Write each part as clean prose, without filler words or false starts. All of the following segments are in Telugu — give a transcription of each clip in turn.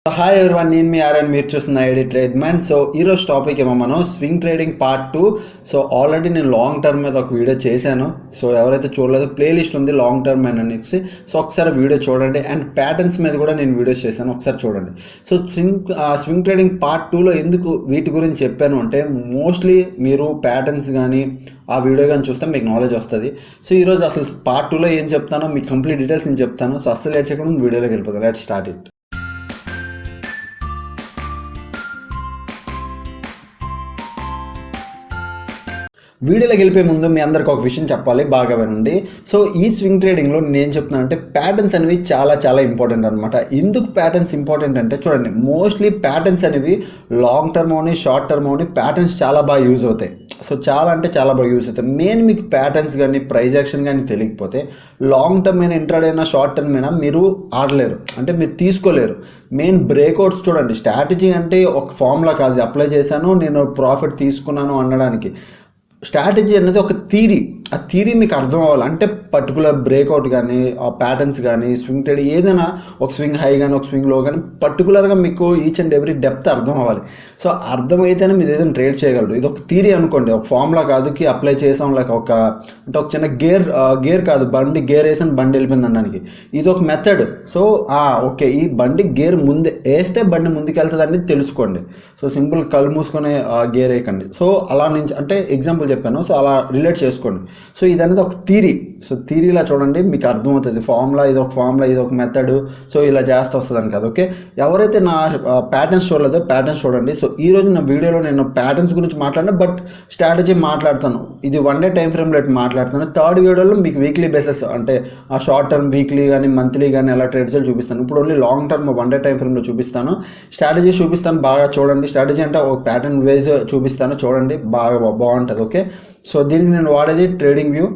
హాయ్ ఎవరివన్, నేను మీ ఆర్ఎన్, మీరు చూస్తున్న ఐడి ట్రేడ్ మ్యాన్. సో ఈరోజు టాపిక్ ఏమో మనం swing trading part 2. So already నేను లాంగ్ టర్మ్ మీద ఒక వీడియో చేశాను. సో ఎవరైతే చూడలేదు, ప్లేలిస్ట్ ఉంది లాంగ్ టర్మ్ అనేసి. సో ఒకసారి వీడియో చూడండి. అండ్ ప్యాటర్న్స్ మీద కూడా నేను వీడియోస్ చేశాను, ఒకసారి చూడండి. సో స్వింగ్ ట్రేడింగ్ పార్ట్ 2లో ఎందుకు వీటి గురించి చెప్పాను అంటే, మోస్ట్లీ మీరు ప్యాటర్న్స్ కానీ ఆ వీడియో కానీ చూస్తే మీకు నాలెడ్జ్ వస్తుంది. సో ఈరోజు అసలు పార్ట్ 2లో ఏం చెప్తానో మీకు కంప్లీట్ డీటెయిల్స్ నేను చెప్తాను. సో అస్సలు లేట్ చేయకుండా వీడియోలోకి వెళ్ళిపోతాను. Let's start it. వీడియోలోకి వెళ్ళిపోయే ముందు మీ అందరికి ఒక విషయం చెప్పాలి, బాగా వినండి. సో ఈ స్వింగ్ ట్రేడింగ్లో నేను చెప్తున్నానంటే ప్యాటర్న్స్ అనేవి చాలా చాలా ఇంపార్టెంట్ అనమాట. ఎందుకు ప్యాటర్న్స్ ఇంపార్టెంట్ అంటే, చూడండి, మోస్ట్లీ ప్యాటర్న్స్ అనేవి లాంగ్ టర్మ్ అవని షార్ట్ టర్మ్ అవని ప్యాటర్న్స్ చాలా బాగా యూజ్ అవుతాయి. సో చాలా అంటే చాలా బాగా యూజ్ అవుతాయి. మెయిన్ మీకు ప్యాటర్న్స్ కానీ ప్రైజ్ యాక్షన్ కానీ తెలియకపోతే లాంగ్ టర్మ్ అయినా ఇంట్రాడే అయినా షార్ట్ టర్మ్ అయినా మీరు ఆడలేరు, అంటే మీరు తీసుకోలేరు. మెయిన్ బ్రేక్అవుట్స్ చూడండి. స్ట్రాటజీ అంటే ఒక ఫార్ములా కాదు, అప్లై చేశాను నేను ప్రాఫిట్ తీసుకున్నాను అనడానికి. స్ట్రాటజీ అనేది ఒక థీరీ. ఆ థీరీ మీకు అర్థం అవ్వాలి అంటే పర్టికులర్ బ్రేక్అవుట్ కానీ ఆ ప్యాటర్న్స్ కానీ స్వింగ్ ట్రేడ్ ఏదైనా ఒక స్వింగ్ హై కానీ ఒక స్వింగ్ లో కానీ పర్టికులర్గా మీకు ఈచ్ అండ్ ఎవ్రీ డెప్త్ అర్థం అవ్వాలి. సో అర్థమైతేనే మీరు ఏదైనా ట్రేడ్ చేయగలరు. ఇది ఒక థీరీ అనుకోండి, ఒక ఫార్ములా కాదుకి అప్లై చేసాం లైక్ ఒక అంటే ఒక చిన్న గేర్ కాదు, బండి గేర్ వేసాను బండి వెళ్ళిపోయింది అనడానికి. ఇది ఒక మెథడ్. సో ఓకే, ఈ బండి గేర్ ముందే వేస్తే బండి ముందుకు వెళ్తుంది అనేది తెలుసుకోండి. సో సింపుల్ కళ్ళు మూసుకొని గేర్ వేయకండి. సో అలా నుంచి అంటే ఎగ్జాంపుల్ చెప్పాను, సో అలా రిలేట్ చేసుకోండి. సో ఇది అనేది ఒక థీరీ. సో థీరీలా చూడండి మీకు అర్థమవుతుంది. ఫార్ములా ఇది ఒక ఫార్ములా, ఇది ఒక మెథడ్. సో ఇలా చేస్తూ వస్తుందని కదా. ఓకే, ఎవరైతే నా ప్యాటర్న్స్ చూడలేదో ప్యాటర్న్స్ చూడండి. సో ఈ రోజు నా వీడియోలో నేను ప్యాటర్న్స్ గురించి మాట్లాడినా, బట్ స్ట్రాటజీ మాట్లాడతాను. ఇది 1 డే టైం ఫ్రేమ్లో మాట్లాడుతాను. థర్డ్ వీడియోలో మీకు వీక్లీ బేసిస్ అంటే ఆ షార్ట్ టర్మ్ వీక్లీ కానీ మంత్లీ కానీ ఎలా ట్రేడ్ చేయాలి చూపిస్తాను. ఇప్పుడు only long term 1 day time ఫ్రేమ్లో చూపిస్తాను. స్ట్రాటజీ చూపిస్తాను, బాగా చూడండి. స్ట్రాటజీ అంటే ఒక ప్యాటర్న్ వేజ్ చూపిస్తాను, చూడండి, బాగా బాగుంటుంది. ఓకే, సో దీనికి నేను వాడేది trading view.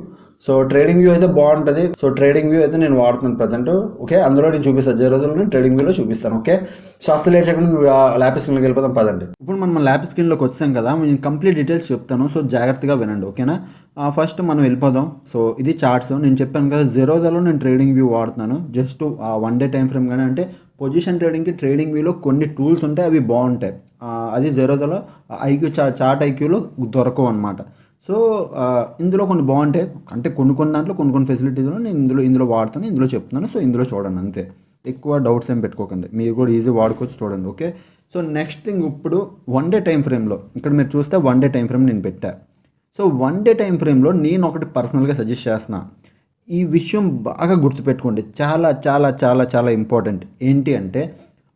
So trading view అయితే బాగుంటుంది. సో ట్రేడింగ్ వ్యూ అయితే నేను వాడుతున్నాను ప్రజెంట్. ఓకే, అందులో నేను చూపిస్తాను, 0 రోజుల్లో నేను ట్రేడింగ్ వ్యూలో చూపిస్తాను. ఓకే, సో అసలు లేట్ చేయకుండా ల్యాప్ స్క్రీన్లోకి వెళ్ళిపోతాం పదండి. ఇప్పుడు మనం ల్యాప్ స్క్రీన్లోకి వచ్చాం కదా, నేను కంప్లీట్ డీటెయిల్స్ చెప్తాను. సో జాగ్రత్తగా వినండి, ఓకేనా. ఫస్ట్ మనం వెళ్ళిపోదాం. సో ఇది చార్ట్స్. నేను చెప్పాను కదా, 0 నేను ట్రేడింగ్ వ్యూ వాడుతున్నాను. జస్ట్ 1 డే టైం ఫ్రేమ్ కానీ అంటే పొజిషన్ ట్రేడింగ్కి ట్రేడింగ్ వ్యూలో కొన్ని టూల్స్ ఉంటాయి, అవి బాగుంటాయి. అది 0 ఐక్యూ చార్ట్ ఐక్యూలో దొరకవు అనమాట. సో ఇందులో కొన్ని బాగుంటాయి, అంటే కొన్ని దాంట్లో కొన్ని ఫెసిలిటీస్ నేను ఇందులో వాడుతాను, ఇందులో చెప్తున్నాను. సో ఇందులో చూడండి, అంతే. ఎక్కువ డౌట్స్ ఏం పెట్టుకోకండి, మీరు కూడా ఈజీ వాడుకోవచ్చు, చూడండి. ఓకే, సో నెక్స్ట్ థింగ్, ఇప్పుడు 1 డే టైం ఫ్రేమ్లో ఇక్కడ మీరు చూస్తే 1 డే టైం ఫ్రేమ్ నేను పెట్టా. సో 1 డే టైం ఫ్రేమ్లో నేను ఒకటి పర్సనల్గా సజెస్ట్ చేస్తున్నా. ఈ విషయం బాగా గుర్తుపెట్టుకోండి, చాలా చాలా చాలా చాలా ఇంపార్టెంట్. ఏంటి అంటే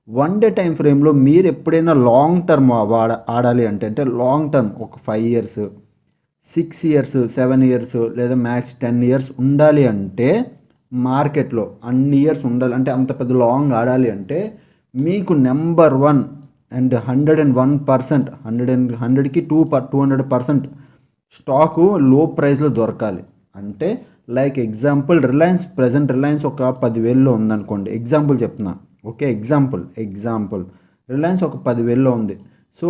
1 డే టైం ఫ్రేమ్లో మీరు ఎప్పుడైనా లాంగ్ టర్మ్ ఆడాలి అంటే లాంగ్ టర్మ్ ఒక 5 ఇయర్స్ 6 ఇయర్స్ 7 ఇయర్స్ లేదా మ్యాక్స్ 10 ఇయర్స్ ఉండాలి అంటే మార్కెట్లో అన్ని ఇయర్స్ ఉండాలి అంటే అంత పెద్ద లాంగ్ ఆడాలి అంటే మీకు నెంబర్ 1 అండ్ 101% 100కి 200% స్టాకు లో ప్రైస్లో దొరకాలి. అంటే లైక్ ఎగ్జాంపుల్ రిలయన్స్ ఒక 10,000లో ఉందనుకోండి, ఎగ్జాంపుల్ చెప్తున్నా. ఓకే, ఎగ్జాంపుల్ రిలయన్స్ ఒక 10,000లో ఉంది. సో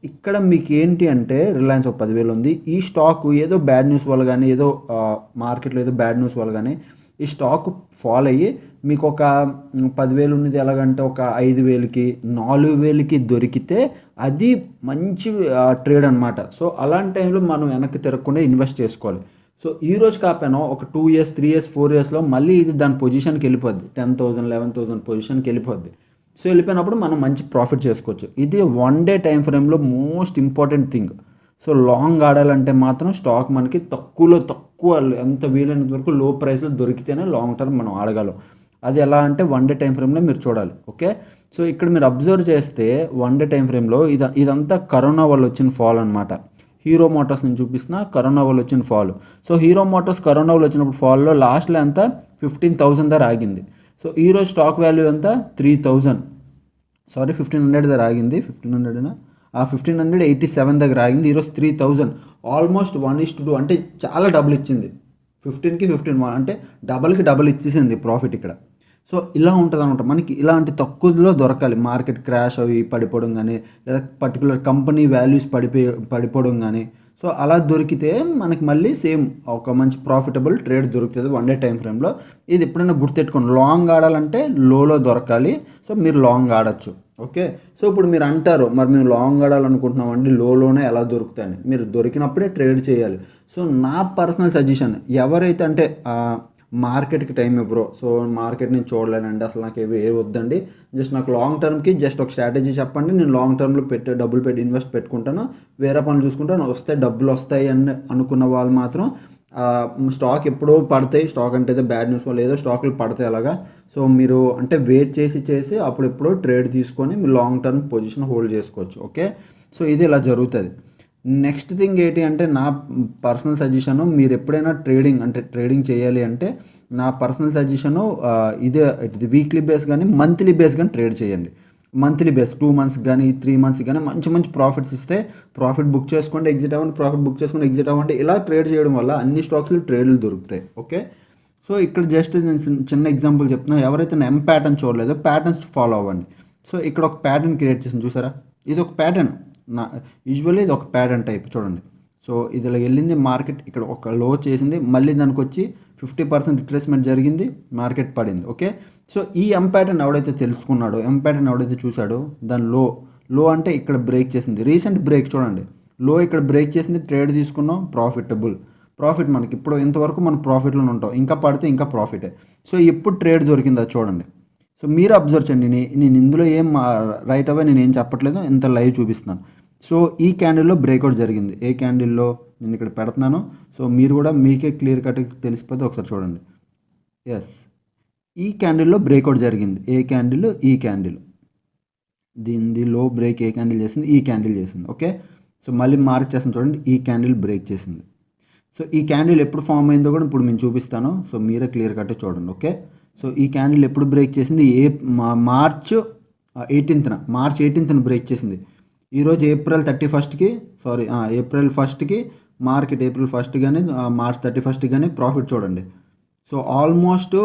ఇక్కడ మీకు ఏంటి అంటే రిలయన్స్ ఒక 10,000 ఉంది. ఈ స్టాక్ ఏదో బ్యాడ్ న్యూస్ వల్ల కానీ ఏదో మార్కెట్లో ఏదో బ్యాడ్ న్యూస్ వల్ల కానీ ఈ స్టాక్ ఫాల్ అయ్యి మీకు ఒక 10,000 ఉన్నది ఎలాగంటే ఒక 5,000కి 4,000కి దొరికితే అది మంచి ట్రేడ్ అనమాట. సో అలాంటి టైంలో మనం వెనక్కి తిరగకుండా ఇన్వెస్ట్ చేసుకోవాలి. సో ఈ రోజు కాకపోయినా ఒక 2 ఇయర్స్ 3 ఇయర్స్ 4 ఇయర్స్లో మళ్ళీ ఇది దాని పొజిషన్కి వెళ్ళిపోద్ది, 10,000 11,000 పొజిషన్కి వెళ్ళిపోద్ది. సో వెళ్ళిపోయినప్పుడు మనం మంచి ప్రాఫిట్ చేసుకోవచ్చు. ఇది 1 డే టైం ఫ్రేమ్లో most important thing. So long ఆడాలంటే మాత్రం స్టాక్ మనకి తక్కువ ఎంత వీలైనంత వరకు లో ప్రైస్లో దొరికితేనే లాంగ్ టర్మ్ మనం ఆడగలం. అది ఎలా అంటే 1 డే టైం ఫ్రేమ్లో మీరు చూడాలి. ఓకే, సో ఇక్కడ మీరు అబ్జర్వ్ చేస్తే 1 డే టైం ఫ్రేమ్లో ఇదంతా కరోనా వల్ల వచ్చిన ఫాల్ అనమాట. హీరో మోటార్స్ నేను చూపిస్తున్నా, కరోనా వల్ల వచ్చిన fall. So hero Motors corona వల్ల వచ్చినప్పుడు ఫాల్లో లాస్ట్లో ఎంత 15,000 దగ్గర ఆగింది. సో ఈరోజు స్టాక్ వాల్యూ ఎంత 3,000 1,500 దగ్గర ఆగింది. 1,587 దగ్గర ఆగింది. ఈరోజు 3,000, ఆల్మోస్ట్ 1:2 అంటే చాలా డబుల్ ఇచ్చింది. 15కి 15 అంటే డబుల్ ఇచ్చేసింది ప్రాఫిట్ ఇక్కడ. సో ఇలా ఉంటుంది అనమాట. మనకి ఇలాంటి తక్కువలో దొరకాలి. మార్కెట్ క్రాష్ అవి పడిపోవడం కానీ లేదా పర్టికులర్ కంపెనీ వాల్యూస్ పడిపోవడం కానీ సో అలా దొరికితే మనకి మళ్ళీ సేమ్ ఒక మంచి ప్రాఫిటబుల్ ట్రేడ్ దొరుకుతుంది 1 డే టైం ఫ్రేమ్లో. ఇది ఎప్పుడైనా గుర్తెట్టుకోండి, లాంగ్ ఆడాలంటే లోలో దొరకాలి. సో మీరు లాంగ్ ఆడచ్చు. ఓకే. సో, ఇప్పుడు మీరు అంటారు, మరి మేము లాంగ్ ఆడాలనుకుంటున్నామండి, లోనే ఎలా దొరుకుతాయని. మీరు దొరికినప్పుడే ట్రేడ్ చేయాలి. సో, నా పర్సనల్ సజెషన్ ఎవరైతే అంటే మార్కెట్‌కి టైం ఇవ్వరో, సో, మార్కెట్ నేను చూడలేనండి, అసలు నాకు ఏవి వద్దండి. జస్ట్ నాకు లాంగ్ టర్మ్‌కి జస్ట్ ఒక స్ట్రాటజీ చెప్పండి. నేను లాంగ్ టర్మ్‌లో డబ్బులు పెట్టి ఇన్వెస్ట్ పెట్టుకుంటాను. వేరే పనులు చూసుకుంటాను. డబ్బులొస్తాయి అని అనుకున్న వాళ్ళు మాత్రం స్టాక్ ఎప్పుడో పడతాయి. స్టాక్ అంటే ఏదో బ్యాడ్ న్యూస్ వల్ల ఏదో స్టాకులు పడతాయి అలాగా. సో, మీరు అంటే వెయిట్ చేసి అప్పుడెప్పుడో ట్రేడ్ తీసుకొని మీరు లాంగ్ టర్మ్ పొజిషన్ హోల్డ్ చేసుకోవచ్చు. ఓకే. సో, ఇది ఇలా జరుగుతుంది. నెక్స్ట్ థింగ్ ఏంటి అంటే నా పర్సనల్ సజెషను, మీరు ఎప్పుడైనా ట్రేడింగ్ చేయాలి అంటే నా పర్సనల్ సజెషను ఇదే, ఇది వీక్లీ బేస్ కానీ మంత్లీ బేస్ కానీ ట్రేడ్ చేయండి. మంత్లీ బేస్ 2 మంత్స్ కానీ 3 మంత్స్ కానీ మంచి మంచి ప్రాఫిట్స్ ఇస్తే ప్రాఫిట్ బుక్ చేసుకోండి, ఎగ్జిట్ అవ్వండి, ప్రాఫిట్ బుక్ చేసుకోండి, ఎగ్జిట్ అవ్వండి. ఇలా ట్రేడ్ చేయడం వల్ల అన్ని స్టాక్స్లో ట్రేడ్లు దొరుకుతాయి. ఓకే. సో, ఇక్కడ జస్ట్ నేను చిన్న ఎగ్జాంపుల్ చెప్తున్నా. ఎవరైతే ఎం ప్యాటర్న్ చూడలేదో ప్యాటర్న్స్ ఫాలో అవ్వండి. సో, ఇక్కడ ఒక ప్యాటర్న్ క్రియేట్ చేసింది చూసారా, ఇది ఒక ప్యాటర్న్. నా యూజువల్లీ ఇది ఒక ప్యాటర్న్ టైప్ చూడండి. సో, ఇది ఇలా వెళ్ళింది మార్కెట్, ఇక్కడ ఒక లో చేసింది, మళ్ళీ దానికి వచ్చి 50% రిట్రేస్మెంట్ జరిగింది, మార్కెట్ పడింది. ఓకే. సో, ఈ ఎం ప్యాటర్న్ ఎవడైతే తెలుసుకున్నాడో, ఎం ప్యాటర్న్ ఎవడైతే చూసాడో, దాని లో అంటే ఇక్కడ బ్రేక్ చేసింది, రీసెంట్ బ్రేక్ చూడండి. లో ఇక్కడ బ్రేక్ చేసింది, ట్రేడ్ తీసుకున్నాం, ప్రాఫిట్ మనకి ఇప్పుడు ఇంతవరకు మనం ప్రాఫిట్లో ఉంటాం, ఇంకా పడితే ఇంకా ప్రాఫిటే. సో, ఎప్పుడు ట్రేడ్ దొరికింది అది చూడండి. సో, మీరు అబ్జర్వ్ చేయండి. నేను ఇందులో ఏం రైట్ అవే నేను ఏం చెప్పట్లేదు, ఇంత లైవ్ చూపిస్తున్నాను. సో, ఈ క్యాండిల్లో బ్రేక్అవుట్ జరిగింది. ఏ క్యాండిల్లో నేను ఇక్కడ పెడుతున్నాను. సో, మీరు కూడా మీకే క్లియర్ కట్ తెలిసిపోతే ఒకసారి చూడండి. ఎస్, ఈ క్యాండిల్లో బ్రేక్అవుట్ జరిగింది. ఏ క్యాండిల్? ఈ క్యాండిల్. దీనిది లో బ్రేక్ ఏ క్యాండిల్ చేసింది? ఈ క్యాండిల్ చేసింది. ఓకే. సో, మళ్ళీ మార్క్ చేస్తాను చూడండి, ఈ క్యాండిల్ బ్రేక్ చేసింది. సో, ఈ క్యాండిల్ ఎప్పుడు ఫామ్ అయిందో కూడా ఇప్పుడు నేను చూపిస్తాను. సో, మీరే క్లియర్ కట్ చూడండి. ఓకే. సో, ఈ క్యాండిల్ ఎప్పుడు బ్రేక్ చేసింది? మార్చ్ 18న బ్రేక్ చేసింది. ఈరోజు ఏప్రిల్ 31కి, ఏప్రిల్ 1కి మార్కెట్, ఏప్రిల్ 1 కానీ మార్చ్ 31 కానీ ప్రాఫిట్ చూడండి. సో, ఆల్మోస్ట్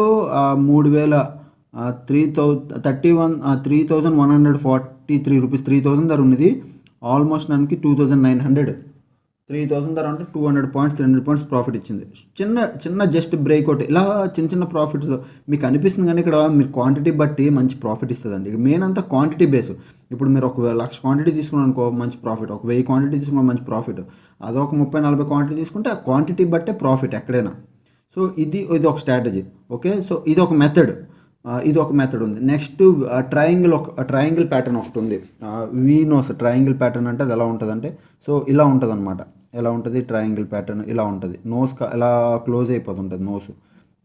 3000 3143 రూపీస్, 3000 ధర ఉన్నది. ఆల్మోస్ట్ దానికి 2900, 3000 ధర అంటే 200 పాయింట్స్, 300 పాయింట్స్ ప్రాఫిట్ ఇచ్చింది. చిన్న చిన్న జస్ట్ బ్రేక్అవుట్, ఇలా చిన్న చిన్న ప్రాఫిట్స్ మీకు అనిపిస్తుంది. కానీ ఇక్కడ మీరు క్వాంటిటీ బట్టి మంచి ప్రాఫిట్ ఇస్తుందండి. మెయిన్ అంతా క్వాంటిటీ బేస్. ఇప్పుడు మీరు ఒక 1,00,000 క్వాంటిటీ తీసుకున్నాను అనుకో, మంచి ప్రాఫిట్. ఒక 1000 క్వాంటిటీ తీసుకున్న మంచి ప్రాఫిట్. అదొక 30-40 క్వాంటిటీ తీసుకుంటే ఆ క్వాంటిటీ బట్టే ప్రాఫిట్ ఎక్కడైనా. సో, ఇది ఒక స్ట్రాటజీ. ఓకే. సో, ఇది ఒక మెథడ్ ఉంది. నెక్స్ట్ ట్రయాంగిల్ ప్యాటర్న్ ఒకటి ఉంది. వీనోస్ ట్రయాంగిల్ ప్యాటర్న్ అంటే అది ఎలా ఉంటుందంటే, సో, ఇలా ఉంటుంది అనమాట. ఎలా ఉంటుంది ట్రయాంగిల్ ప్యాటర్న్? ఇలా ఉంటుంది. నోస్ ఎలా క్లోజ్ అయిపోతుంటుంది నోస్.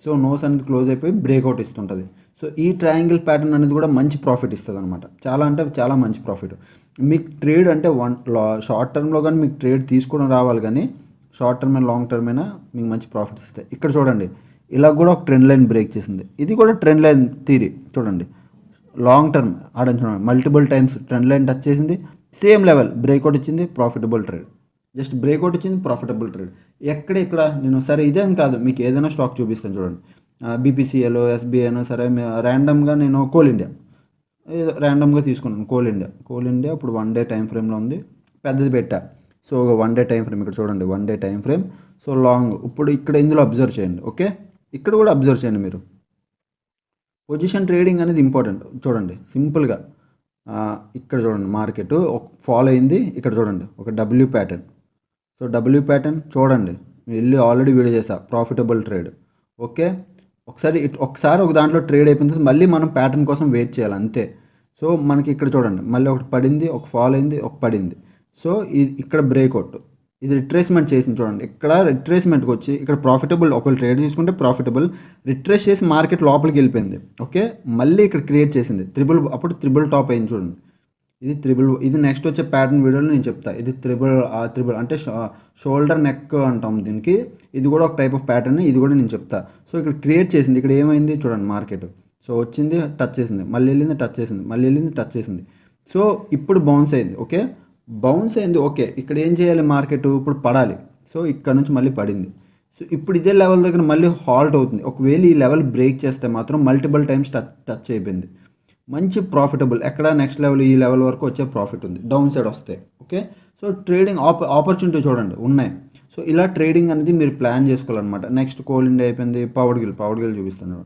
సో, నోస్ అనేది క్లోజ్ అయిపోయి బ్రేక్అవుట్ ఇస్తుంటుంది. సో, ఈ ట్రయాంగిల్ ప్యాటర్న్ అనేది కూడా మంచి ప్రాఫిట్ ఇస్తుంది అనమాట. చాలా అంటే చాలా మంచి ప్రాఫిట్. మీకు ట్రేడ్ అంటే షార్ట్ టర్మ్లో కానీ మీకు ట్రేడ్ తీసుకోవడం రావాలి, కానీ షార్ట్ టర్మ్ అయినా లాంగ్ టర్మ్ అయినా మీకు మంచి ప్రాఫిట్ ఇస్తాయి. ఇక్కడ చూడండి, ఇలా కూడా ఒక ట్రెండ్ లైన్ బ్రేక్ చేసింది. ఇది కూడా ట్రెండ్ లైన్ థియరీ చూడండి. లాంగ్ టర్మ్ ఆడని చూడండి, multiple times trend line touch చేసింది, సేమ్ లెవెల్ బ్రేక్అవుట్ ఇచ్చింది, ప్రాఫిటబుల్ ట్రేడ్. జస్ట్ బ్రేక్అవుట్ ఇచ్చింది, ప్రాఫిటబుల్ ట్రేడ్. ఇక్కడ నేను సరే ఇదేం కాదు, మీకు ఏదైనా స్టాక్ చూపిస్తాను చూడండి. బీపీసీఎల్, ఎస్బీఐను, సరే ర్యాండమ్గా నేను కోల్ ఇండియా ఏదో ర్యాండమ్గా తీసుకున్నాను. కోల్ ఇండియా ఇప్పుడు 1 డే టైం ఫ్రేమ్లో ఉంది, పెద్దది పెట్టా. సో, 1 డే టైం ఫ్రేమ్ ఇక్కడ చూడండి, 1 day time frame. So, long ఇప్పుడు ఇక్కడ ఇందులో అబ్జర్వ్ చేయండి. ఓకే. ఇక్కడ కూడా అబ్జర్వ్ చేయండి మీరు. పొజిషన్ ట్రేడింగ్ అనేది ఇంపార్టెంట్. చూడండి సింపుల్గా ఇక్కడ చూడండి, మార్కెట్ ఫాలో అయింది. ఇక్కడ చూడండి ఒక W pattern. So, W pattern చూడండి, వెళ్ళి ఆల్రెడీ వీడియో చేసా, ప్రాఫిటబుల్ ట్రేడ్. ఓకే. ఒకసారి ఒక దాంట్లో ట్రేడ్ అయిపోయిన తర్వాత మళ్ళీ మనం ప్యాటర్న్ కోసం వెయిట్ చేయాలి అంతే. సో, మనకి ఇక్కడ చూడండి, మళ్ళీ ఒకటి పడింది, ఒక ఫాలో అయింది, ఒక పడింది. సో, ఇక్కడ బ్రేక్అవుట్, ఇది రిట్రేస్మెంట్ చేసింది చూడండి. ఇక్కడ రిట్రేస్మెంట్కి వచ్చి ఇక్కడ ప్రాఫిటబుల్, ఒకవేళ ట్రేడ్ తీసుకుంటే ప్రాఫిటబుల్, రిట్రేస్ చేసి మార్కెట్ లోపలికి వెళ్ళిపోయింది. ఓకే. మళ్ళీ ఇక్కడ క్రియేట్ చేసింది అప్పుడు త్రిబుల్ టాప్ అయింది చూడండి. ఇది నెక్స్ట్ వచ్చే ప్యాటర్న్ వీడియోలో నేను చెప్తా. ఇది త్రిబుల్ అంటే షోల్డర్ నెక్ అంటాం దీనికి. ఇది కూడా ఒక టైప్ ఆఫ్ ప్యాటర్న్, ఇది కూడా నేను చెప్తా. సో, ఇక్కడ క్రియేట్ చేసింది, ఇక్కడ ఏమైంది చూడండి మార్కెట్. సో, వచ్చింది, టచ్ చేసింది, మళ్ళీ వెళ్ళింది, టచ్ చేసింది, మళ్ళీ వెళ్ళింది, టచ్ చేసింది. సో, ఇప్పుడు బౌన్స్ అయింది. ఓకే. బౌన్స్ అయింది. ఓకే. ఇక్కడ ఏం చేయాలి మార్కెట్? ఇప్పుడు పడాలి. సో, ఇక్కడ నుంచి మళ్ళీ పడింది. సో, ఇప్పుడు ఇదే లెవెల్ దగ్గర మళ్ళీ హాల్ట్ అవుతుంది. ఒకవేళ ఈ లెవెల్ బ్రేక్ చేస్తే మాత్రం మల్టిపుల్ టైమ్స్ టచ్ అయిపోయింది. మంచి ప్రాఫిటబుల్, ఎక్కడ నెక్స్ట్ లెవెల్ ఈ లెవెల్ వరకు వచ్చే ప్రాఫిట్ ఉంది, డౌన్ సైడ్ వస్తాయి. ఓకే. సో, ట్రేడింగ్ ఆపర్చునిటీ చూడండి ఉన్నాయి. సో, ఇలా ట్రేడింగ్ అనేది మీరు ప్లాన్ చేసుకోవాలన్నమాట. నెక్స్ట్ కోల్ ఇండియా అయిపోయింది, పవర్ గిల్ చూపిస్తాను.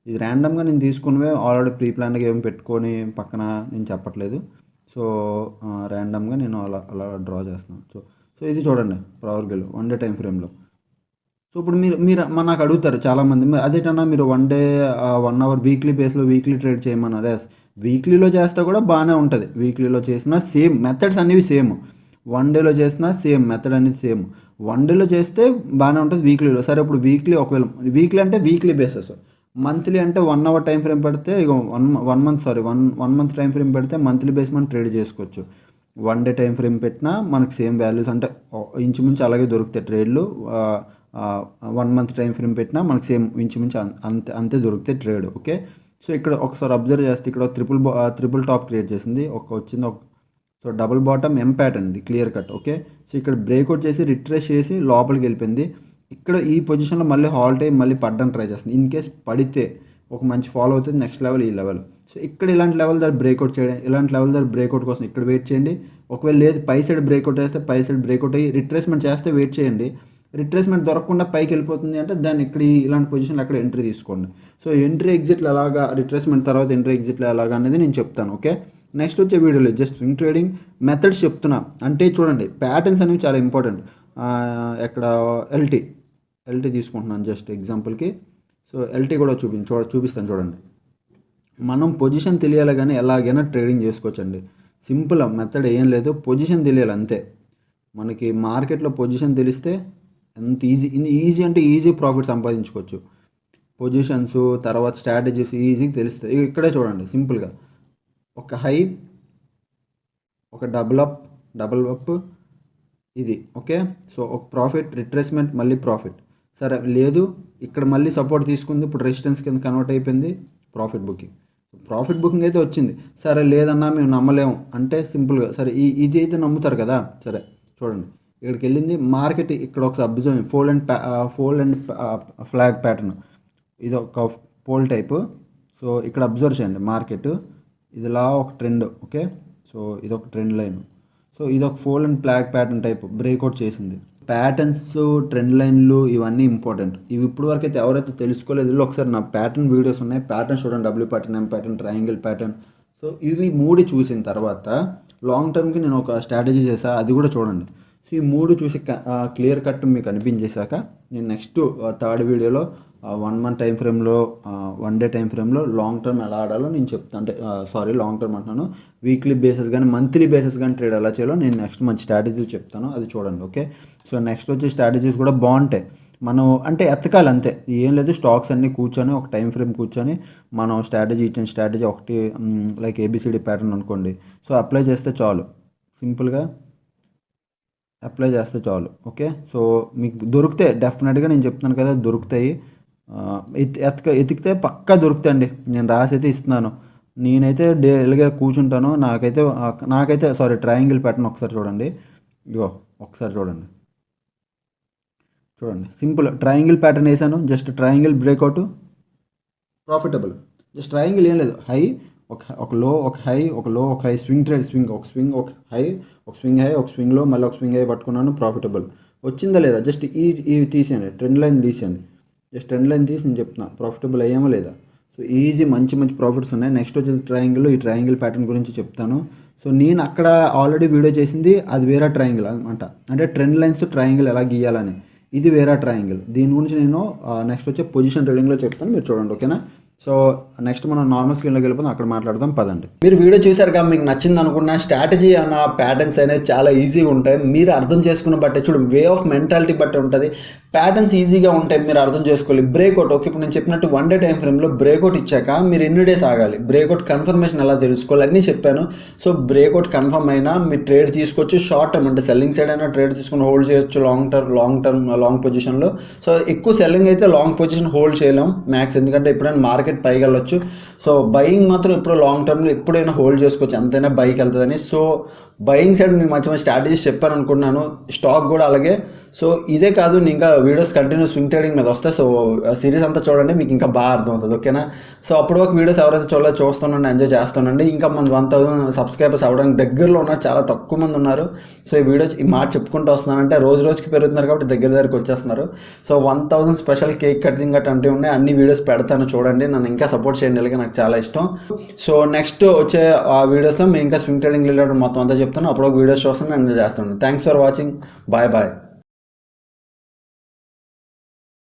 ఇది ర్యాండమ్గా నేను తీసుకున్నవే, ఆల్రెడీ ప్రీ ప్లాన్గా ఏమి పెట్టుకొని పక్కన నేను చెప్పట్లేదు. సో ర్యాండమ్గా నేను అలా అలా డ్రా చేస్తున్నాను. సో సో ఇది చూడండి పవర్ గెల్ 1 డే టైం ఫ్రేమ్లో. సో ఇప్పుడు మీరు మీరు నాకు అడుగుతారు చాలామంది, అదేటన్నా మీరు 1 డే 1 అవర్ వీక్లీ బేస్లో వీక్లీ ట్రేడ్ చేయమన్నారు. ఎస్, వీక్లీలో చేస్తే కూడా బాగానే ఉంటుంది. వీక్లీలో చేసినా సేమ్ మెథడ్స్ అనేవి సేమ్, 1 డేలో చేసినా సేమ్ మెథడ్ అనేది సేమ్. 1 డేలో చేస్తే బాగానే ఉంటుంది వీక్లీలో. సరే ఇప్పుడు వీక్లీ, ఒకవేళ వీక్లీ అంటే వీక్లీ బేసెస్, మంత్లీ అంటే 1 అవర్ టైం ఫ్రేమ్ పెడితే ఇక one month sorry one month time frame పెడితే మంత్లీ బేస్ మనం ట్రేడ్ చేసుకోవచ్చు. 1 డే టైం ఫ్రేమ్ పెట్టినా మనకు సేమ్ వాల్యూస్ అంటే ఇంచుమించు అలాగే దొరుకుతాయి ట్రేడ్లు. 1 మంత్ టైం ఫ్రేమ్ పెట్టినా మనకు సేమ్ ఇంచుమించు అంతే అంతే దొరుకుతాయి ట్రేడ్. ఓకే, సో ఇక్కడ ఒకసారి అబ్జర్వ్ చేస్తే ఇక్కడ త్రిపుల్ టాప్ క్రియేట్ చేసింది, వచ్చింది సో డబుల్ బాటమ్ ఎం ప్యాటర్న్ ఇది క్లియర్ కట్. ఓకే, సో ఇక్కడ బ్రేక్అవుట్ చేసి రిట్రేస్ చేసి లోపలికి వెళ్ళిపోయింది. ఇక్కడ ఈ పొజిషన్లో మళ్ళీ హాల్ట్ అయ్యి మళ్ళీ పడ్డానికి ట్రై చేస్తుంది. ఇన్ కేస్ పడితే ఒక మంచి ఫాలో అవుతుంది, నెక్స్ట్ లెవెల్ ఈ లెవెల్. సో ఇక్కడ ఇలాంటి లెవెల్ దగ్గర బ్రేక్అవుట్ చేయండి, ఇలాంటి లెవెల్ దగ్గర బ్రేక్అవుట్ కోసం ఇక్కడ వెయిట్ చేయండి. ఒకవేళ లేదు పై సైడ్ బ్రేక్అవుట్ చేస్తే పై సైడ్ బ్రేక్అవుట్ అయ్యి రిట్రేస్మెంట్ చేస్తే వెయిట్ చేయండి. రిట్రేస్మెంట్ దొరకకుండా పైకి వెళ్ళిపోతుంది అంటే దాన్ని ఇక్కడ ఇలాంటి పొజిషన్లో అక్కడ ఎంట్రీ తీసుకోండి. సో ఎంట్రీ ఎగ్జిట్లు ఎలాగా, రిట్రేస్మెంట్ తర్వాత ఎంట్రీ ఎగ్జిట్లు ఎలాగా అనేది నేను చెప్తాను. ఓకే, నెక్స్ట్ వచ్చే వీడియోలో జస్ట్ స్వింగ్ ట్రేడింగ్ మెథడ్స్ చెప్తున్నా. అంటే చూడండి ప్యాటర్న్స్ అనేవి చాలా ఇంపార్టెంట్. ఎక్కడ ఎల్టీ తీసుకుంటున్నాను జస్ట్ ఎగ్జాంపుల్కి. సో ఎల్టీ కూడా చూపిస్తాను చూడండి. మనం పొజిషన్ తెలియాలి కానీ ఎలాగైనా ట్రేడింగ్ చేసుకోవచ్చండి. సింపుల్ మెథడ్ ఏం లేదు, పొజిషన్ తెలియాలి అంతే. మనకి మార్కెట్లో పొజిషన్ తెలిస్తే ఎంత ఈజీ అంటే ఈజీ ప్రాఫిట్ సంపాదించుకోవచ్చు. పొజిషన్స్ తర్వాత స్ట్రాటజీస్ ఈజీగా తెలుస్తాయి. ఇక్కడే చూడండి సింపుల్గా ఒక హై, ఒక డబుల్ అప్ ఇది. ఓకే, సో ఒక ప్రాఫిట్, రిట్రేస్మెంట్, మళ్ళీ ప్రాఫిట్. సరే లేదు ఇక్కడ మళ్ళీ సపోర్ట్ తీసుకుంది, ఇప్పుడు రెసిస్టెన్స్ కింద కన్వర్ట్ అయిపోయింది, ప్రాఫిట్ బుకింగ్ అయితే వచ్చింది. సరే లేదన్నా మేము నమ్మలేము అంటే సింపుల్గా సరే ఇది అయితే నమ్ముతారు కదా. సరే చూడండి ఇక్కడికి వెళ్ళింది మార్కెట్, ఇక్కడ ఒక observe fold and flag pattern, ఇది ఒక పోల్ టైపు. సో ఇక్కడ అబ్జర్వ్ చేయండి మార్కెట్ ఇదిలా ఒక ట్రెండ్. ఓకే, సో ఇది ఒక ట్రెండ్ లైన్. సో ఇది ఒక fold and flag pattern type breakout చేసింది. ప్యాటర్న్స్, ట్రెండ్ లైన్లు ఇవన్నీ ఇంపార్టెంట్. ఇవి ఇప్పుడు వరకు అయితే ఎవరైతే తెలుసుకోలేదు ఒకసారి నా ప్యాటర్న్ వీడియోస్ ఉన్నాయి, ప్యాటర్న్ చూడండి, డబ్ల్యూ ప్యాటర్న్, ఎం ప్యాటర్న్, ట్రయాంగిల్ ప్యాటర్న్. సో ఇవి 3 చూసిన తర్వాత లాంగ్ టర్మ్కి నేను ఒక స్ట్రాటజీ చేశాను, అది కూడా చూడండి. సో ఈ 3 చూసి క్లియర్ కట్ మీకు అనిపించేశాక నేను నెక్స్ట్ థర్డ్ వీడియోలో 1 మంత్ టైం ఫ్రేమ్లో 1 డే టైం ఫ్రేమ్లో లాంగ్ టర్మ్ ఎలా ఆడాలో నేను చెప్తాను. అంటే లాంగ్ టర్మ్ అంటున్నాను, వీక్లీ బేసిస్ కానీ మంత్లీ బేసిస్ కానీ ట్రేడ్ ఎలా చేయాలో నేను నెక్స్ట్ మంచి స్ట్రాటజీ చెప్తాను, అది చూడండి. ఓకే, సో నెక్స్ట్ వచ్చే స్ట్రాటజీస్ కూడా బాగుంటాయి. మనం అంటే ఎతకాలి అంతే, ఏం లేదు. స్టాక్స్ అన్నీ కూర్చొని ఒక టైం ఫ్రేమ్ కూర్చొని మనం ఇచ్చిన స్ట్రాటజీ ఒకటి లైక్ ఏబిసిడి ప్యాటర్న్ అనుకోండి. సో అప్లై చేస్తే చాలు, సింపుల్గా అప్లై చేస్తే చాలు. ఓకే, సో మీకు దొరుకుతాయి డెఫినెట్గా, నేను చెప్తున్నాను కదా దొరుకుతాయి. ఎతికితే పక్కా దొరుకుతాయండి. నేను రాసి అయితే ఇస్తున్నాను. నేనైతే డైలీగా కూర్చుంటాను. నాకైతే ట్రయాంగిల్ ప్యాటర్న్ ఒకసారి చూడండి. ఇగో ఒకసారి చూడండి సింపుల్ ట్రయాంగిల్ ప్యాటర్న్ వేసాను, just triangle breakout profitable. Just triangle ఏం లేదు, హై ఒక లో, ఒక హై, ఒక లో, ఒక హై, స్వింగ్ ట్రేడ్, ఒక హై, ఒక స్వింగ్ లో, మళ్ళీ ఒక స్వింగ్ హై పట్టుకున్నాను, ప్రాఫిటబుల్. వచ్చిందా లేదా జస్ట్ ఇవి తీసేయండి, ట్రెండ్ లైన్ తీసేయండి, జస్ట్ ట్రెండ్ లైన్ తీసి నేను చెప్తున్నా ప్రాఫిటబుల్ అయ్యామో లేదా. సో ఈజీ మంచి ప్రాఫిట్స్ ఉన్నాయి. నెక్స్ట్ వచ్చేసి ఈ ట్రయాంగిల్ ప్యాటర్న్ గురించి చెప్తాను. సో నేను అక్కడ ఆల్రెడీ వీడియో చేసింది అది వేరే ట్రయాంగిల్ అనమాట, అంటే ట్రెండ్ లైన్స్తో ట్రయాంగిల్ ఎలా గీయాలని, ఇది వేరే ట్రయాంగిల్. దీని గురించి నేను నెక్స్ట్ వచ్చే పొజిషన్ ట్రేడింగ్లో చెప్తాను, మీరు చూడండి. ఓకేనా, సో నెక్స్ట్ మనం నార్మల్ స్క్రీన్లోకి వెళ్ళిపోతే అక్కడ మాట్లాడదాం పదండి. మీరు వీడియో చూసారుగా, మీకు నచ్చింది అనుకున్న స్ట్రాటజీ అన్న ప్యాటర్న్స్ అనేవి చాలా ఈజీగా ఉంటాయి. మీరు అర్థం చేసుకున్న బట్టి చూడు, వే ఆఫ్ మెంటాలిటీ బట్టి ఉంటుంది. ప్యాటర్న్స్ ఈజీగా ఉంటాయి, మీరు అర్థం చేసుకోవాలి. బ్రేక్అవుట్, ఓకే, ఇప్పుడు నేను చెప్పినట్టు 1 డే టైం ఫ్రేమ్లో బ్రేక్అవుట్ ఇచ్చాక మీరు ఎన్ని డేస్ ఆగాలి, బ్రేక్అవుట్ కన్ఫర్మేషన్ ఎలా తెలుసుకోవాలి అన్నీ చెప్పాను. సో బ్రేక్అవుట్ కన్ఫర్మ్ అయినా మీరు ట్రేడ్ తీసుకోవచ్చు. షార్ట్ టర్మ్ అంటే సెల్లింగ్ సైడ్ అయినా ట్రేడ్ తీసుకుని హోల్డ్ చేయొచ్చు, లాంగ్ పొజిషన్లో. సో ఎక్కువ సెల్లింగ్ అయితే లాంగ్ పొజిషన్ హోల్డ్ చేయలేం మ్యాక్స్, ఎందుకంటే ఎప్పుడైనా మార్కెట్ పైకి వెళ్ళొచ్చు. సో బయింగ్ మాత్రం ఎప్పుడు లాంగ్ టర్మ్లో ఎప్పుడైనా హోల్డ్ చేసుకోవచ్చు, ఎంతైనా బైక్ వెళ్తుందని. సో బయింగ్ సైడ్ నేను మంచి స్ట్రాటజీస్ చెప్పాను అనుకుంటున్నాను, స్టాక్ కూడా అలాగే. సో ఇదే కాదు, నేను ఇంకా వీడియోస్ కంటిన్యూ స్వింగ్ ట్రేడింగ్ మీద వస్తాయి. సో సిరీస్ అంతా చూడండి, మీకు ఇంకా బాగా అర్థమవుతుంది. ఓకేనా? సో అప్పుడు ఒక వీడియోస్ ఎవరైతే చూడలేదు చూస్తుండండి, ఎంజాయ్ చేస్తుండండి. ఇంకా మన 1000 సబ్స్క్రైబర్స్ అవ్వడానికి దగ్గరలో ఉన్నారు, చాలా తక్కువ మంది ఉన్నారు. సో ఈ వీడియోస్ ఈ మాట చెప్పుకుంటూ వస్తున్నానంటే రోజు రోజుకి పెరుగుతున్నారు కాబట్టి దగ్గరికి వచ్చేస్తున్నారు. సో 1000 స్పెషల్ కేక్ కటింగ్ అట్లాంటివి ఉన్నాయి, అన్ని వీడియోస్ పెడతాను చూడండి. నన్ను ఇంకా సపోర్ట్ చేయండి, ఇలాగే నాకు చాలా ఇష్టం. సో నెక్స్ట్ వచ్చే ఆ వీడియోస్లో మేము ఇంకా స్వింగ్ ట్రేడింగ్ రిలేటెడ్ మొత్తం అంతా చెప్తాను. అప్పుడు ఒక వీడియోస్ చూస్తాను, ఎంజాయ్ చేస్తాను. Thanks for watching. Bye bye.